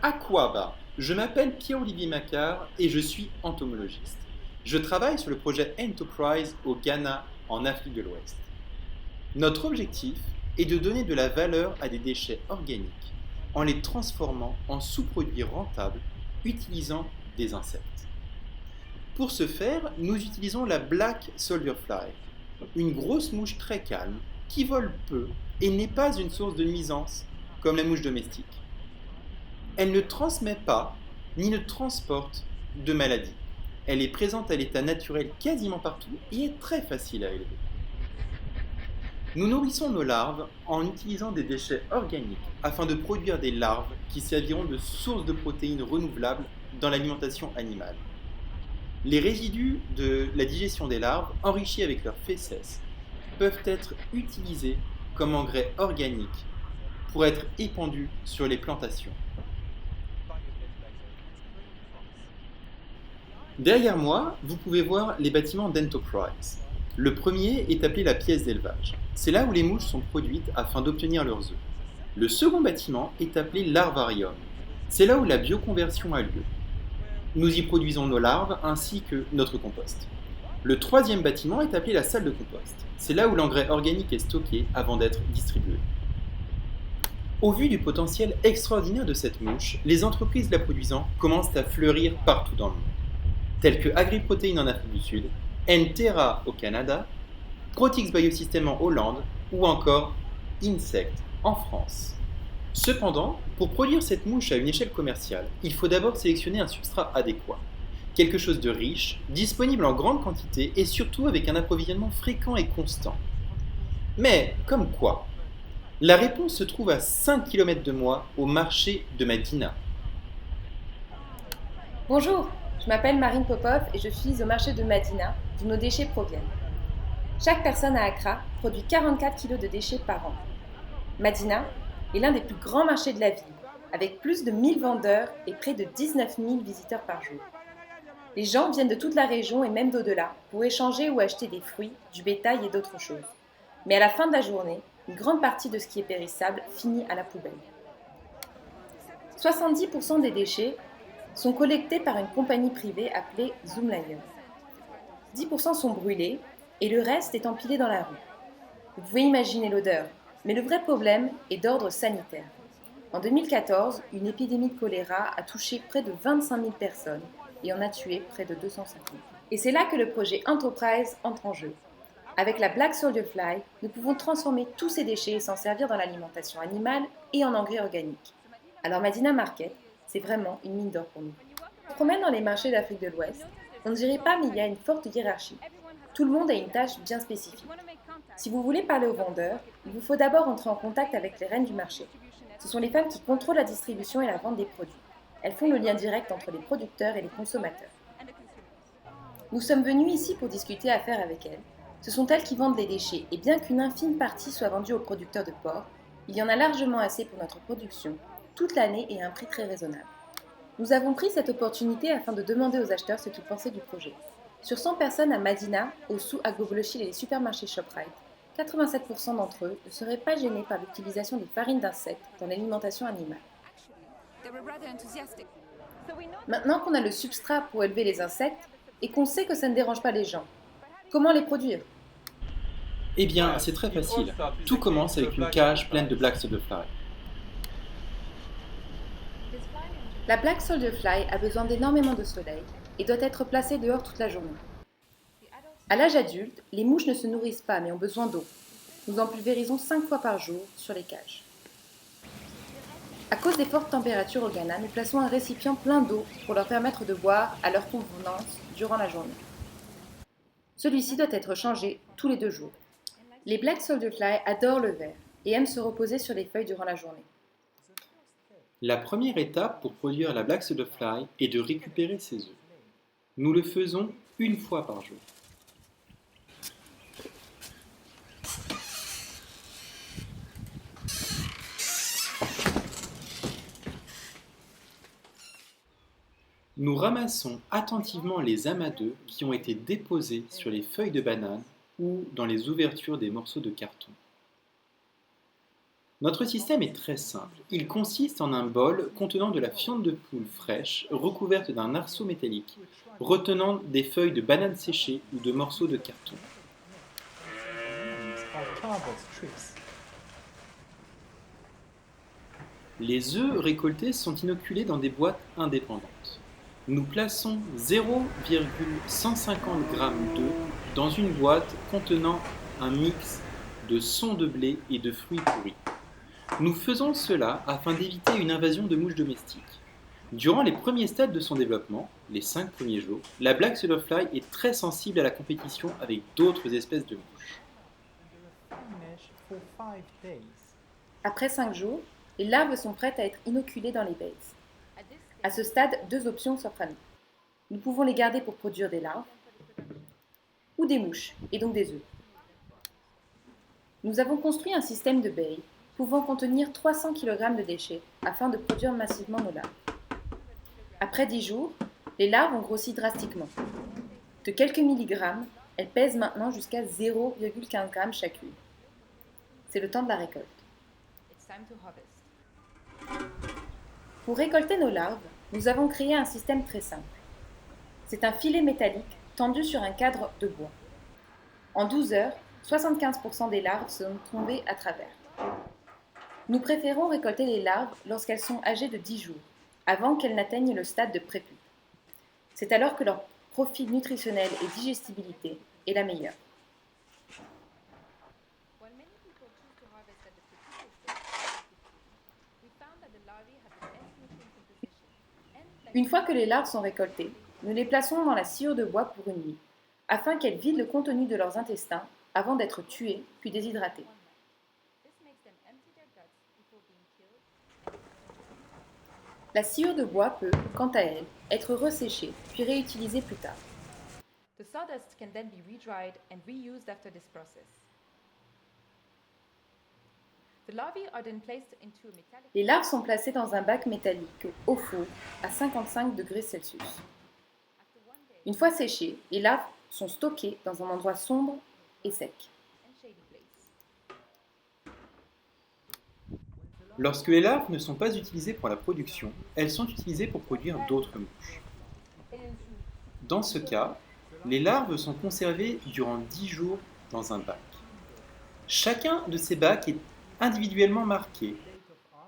À quoi va? Je m'appelle Pierre-Olivier Macquart et je suis entomologiste. Je travaille sur le projet Enterprise au Ghana, en Afrique de l'Ouest. Notre objectif est de donner de la valeur à des déchets organiques en les transformant en sous-produits rentables utilisant des insectes. Pour ce faire, nous utilisons la Black Soldier Fly, une grosse mouche très calme qui vole peu et n'est pas une source de nuisance comme la mouche domestique. Elle ne transmet pas ni ne transporte de maladies. Elle est présente à l'état naturel quasiment partout et est très facile à élever. Nous nourrissons nos larves en utilisant des déchets organiques afin de produire des larves qui serviront de source de protéines renouvelables dans l'alimentation animale. Les résidus de la digestion des larves, enrichis avec leurs fesses, peuvent être utilisés comme engrais organiques pour être épandus sur les plantations. Derrière moi, vous pouvez voir les bâtiments d'Enterprise. Le premier est appelé la pièce d'élevage. C'est là où les mouches sont produites afin d'obtenir leurs œufs. Le second bâtiment est appelé larvarium. C'est là où la bioconversion a lieu. Nous y produisons nos larves ainsi que notre compost. Le troisième bâtiment est appelé la salle de compost. C'est là où l'engrais organique est stocké avant d'être distribué. Au vu du potentiel extraordinaire de cette mouche, les entreprises la produisant commencent à fleurir partout dans le monde, telles que AgriProtein en Afrique du Sud, Enterra au Canada, Protix Biosystem en Hollande ou encore Insect en France. Cependant, pour produire cette mouche à une échelle commerciale, il faut d'abord sélectionner un substrat adéquat. Quelque chose de riche, disponible en grande quantité et surtout avec un approvisionnement fréquent et constant. Mais comme quoi? La réponse se trouve à 5 km de moi, au marché de Madina. Bonjour, je m'appelle Marine Popov et je suis au marché de Madina, d'où nos déchets proviennent. Chaque personne à Accra produit 44 kg de déchets par an. Madina est l'un des plus grands marchés de la ville, avec plus de 1000 vendeurs et près de 19 000 visiteurs par jour. Les gens viennent de toute la région et même d'au-delà pour échanger ou acheter des fruits, du bétail et d'autres choses. Mais à la fin de la journée, une grande partie de ce qui est périssable finit à la poubelle. 70% des déchets sont collectés par une compagnie privée appelée Zoomlion. 10% sont brûlés et le reste est empilé dans la rue. Vous pouvez imaginer l'odeur, mais le vrai problème est d'ordre sanitaire. En 2014, une épidémie de choléra a touché près de 25 000 personnes et en a tué près de 250 000. Et c'est là que le projet Enterprise entre en jeu. Avec la Black Soldier Fly, nous pouvons transformer tous ces déchets et s'en servir dans l'alimentation animale et en engrais organiques. Alors Madina Market, c'est vraiment une mine d'or pour nous. Quand on se promène dans les marchés d'Afrique de l'Ouest, on ne dirait pas mais il y a une forte hiérarchie. Tout le monde a une tâche bien spécifique. Si vous voulez parler aux vendeurs, il vous faut d'abord entrer en contact avec les reines du marché. Ce sont les femmes qui contrôlent la distribution et la vente des produits. Elles font le lien direct entre les producteurs et les consommateurs. Nous sommes venus ici pour discuter affaires avec elles. Ce sont elles qui vendent les déchets et bien qu'une infime partie soit vendue aux producteurs de porc, il y en a largement assez pour notre production, toute l'année et à un prix très raisonnable. Nous avons pris cette opportunité afin de demander aux acheteurs ce qu'ils pensaient du projet. Sur 100 personnes à Madina, Ossou, Agbogblochil et les supermarchés Shoprite, 87% d'entre eux ne seraient pas gênés par l'utilisation des farines d'insectes dans l'alimentation animale. Maintenant qu'on a le substrat pour élever les insectes et qu'on sait que ça ne dérange pas les gens, comment les produire? Eh bien, c'est très facile. Tout commence avec une cage pleine de Black Soldier Fly. La Black Soldier Fly a besoin d'énormément de soleil et doit être placée dehors toute la journée. À l'âge adulte, les mouches ne se nourrissent pas mais ont besoin d'eau. Nous en pulvérisons 5 fois par jour sur les cages. À cause des fortes températures au Ghana, nous plaçons un récipient plein d'eau pour leur permettre de boire à leur convenance durant la journée. Celui-ci doit être changé tous les 2 jours. Les Black Soldier Fly adorent le vert et aiment se reposer sur les feuilles durant la journée. La première étape pour produire la Black Soldier Fly est de récupérer ses œufs. Nous le faisons une fois par jour. Nous ramassons attentivement les amas d'œufs qui ont été déposés sur les feuilles de banane ou dans les ouvertures des morceaux de carton. Notre système est très simple. Il consiste en un bol contenant de la fiente de poule fraîche recouverte d'un arceau métallique, retenant des feuilles de banane séchées ou de morceaux de carton. Les œufs récoltés sont inoculés dans des boîtes indépendantes. Nous plaçons 0,150 g d'œufs dans une boîte contenant un mix de son de blé et de fruits pourris. Nous faisons cela afin d'éviter une invasion de mouches domestiques. Durant les premiers stades de son développement, les 5 premiers jours, la Black Silverfly est très sensible à la compétition avec d'autres espèces de mouches. Après 5 jours, les larves sont prêtes à être inoculées dans les baies. À ce stade, 2 options s'offrent à nous. Nous pouvons les garder pour produire des larves ou des mouches, et donc des œufs. Nous avons construit un système de baies pouvant contenir 300 kg de déchets afin de produire massivement nos larves. Après 10 jours, les larves ont grossi drastiquement. De quelques milligrammes, elles pèsent maintenant jusqu'à 0,15 g chacune. C'est le temps de la récolte. Pour récolter nos larves, nous avons créé un système très simple. C'est un filet métallique tendu sur un cadre de bois. En 12 heures, 75% des larves sont tombées à travers. Nous préférons récolter les larves lorsqu'elles sont âgées de 10 jours, avant qu'elles n'atteignent le stade de prépupe. C'est alors que leur profil nutritionnel et digestibilité est la meilleure. Une fois que les larves sont récoltées, nous les plaçons dans la sciure de bois pour une nuit, afin qu'elles vident le contenu de leurs intestins avant d'être tuées puis déshydratées. La sciure de bois peut, quant à elle, être resséchée puis réutilisée plus tard. The sawdust can then be redried and reused after this process. The larvae are then placed into a metallic. Les larves sont placées dans un bac métallique au four à 55 degrés Celsius. Une fois séchées, les larves sont stockées dans un endroit sombre et sec. And shady place. Lorsque les larves ne sont pas utilisées pour la production, elles sont utilisées pour produire d'autres mouches. Dans ce cas, les larves sont conservées durant 10 jours dans un bac. Chacun de ces bacs est individuellement marqué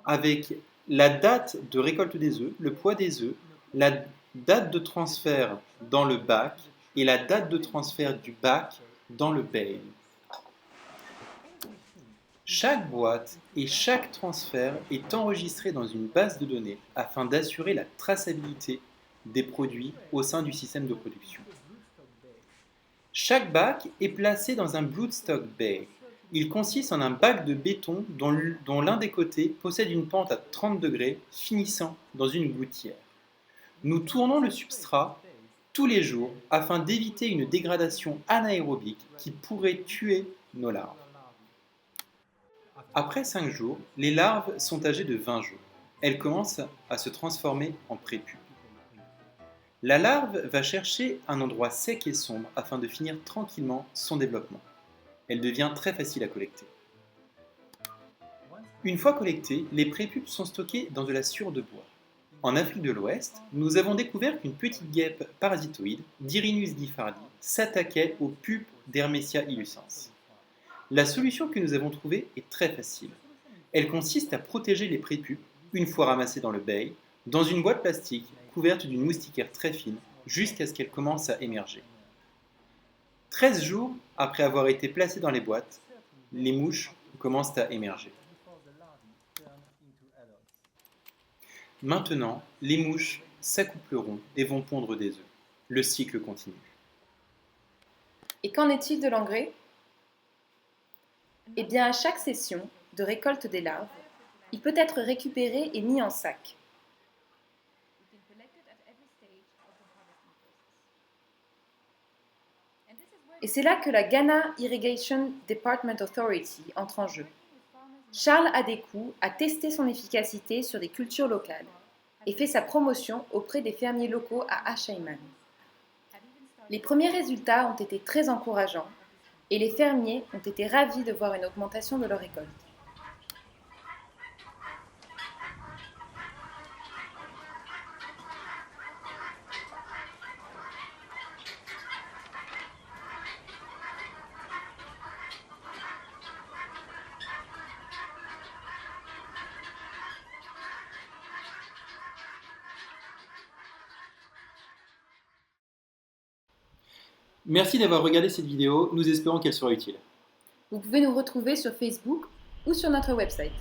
avec la date de récolte des œufs, le poids des œufs, la date de transfert dans le bac et la date de transfert du bac dans le bale. Chaque boîte et chaque transfert est enregistré dans une base de données afin d'assurer la traçabilité des produits au sein du système de production. Chaque bac est placé dans un broodstock bay. Il consiste en un bac de béton dont l'un des côtés possède une pente à 30 degrés finissant dans une gouttière. Nous tournons le substrat tous les jours afin d'éviter une dégradation anaérobique qui pourrait tuer nos larves. Après 5 jours, les larves sont âgées de 20 jours. Elles commencent à se transformer en prépupe. La larve va chercher un endroit sec et sombre afin de finir tranquillement son développement. Elle devient très facile à collecter. Une fois collectées, les prépupes sont stockées dans de la sciure de bois. En Afrique de l'Ouest, nous avons découvert qu'une petite guêpe parasitoïde, Dirhinus diffardi, s'attaquait aux pupes d'Hermesia illucens. La solution que nous avons trouvée est très facile. Elle consiste à protéger les prépupes, une fois ramassées dans le bay, dans une boîte plastique couverte d'une moustiquaire très fine jusqu'à ce qu'elle commence à émerger. 13 jours après avoir été placées dans les boîtes, les mouches commencent à émerger. Maintenant, les mouches s'accoupleront et vont pondre des œufs. Le cycle continue. Et qu'en est-il de l'engrais ? Eh bien, à chaque session de récolte des larves, il peut être récupéré et mis en sac. Et c'est là que la Ghana Irrigation Department Authority entre en jeu. Charles Adékou a testé son efficacité sur des cultures locales et fait sa promotion auprès des fermiers locaux à Ashaiman. Les premiers résultats ont été très encourageants et les fermiers ont été ravis de voir une augmentation de leur récolte. Merci d'avoir regardé cette vidéo, nous espérons qu'elle sera utile. Vous pouvez nous retrouver sur Facebook ou sur notre website.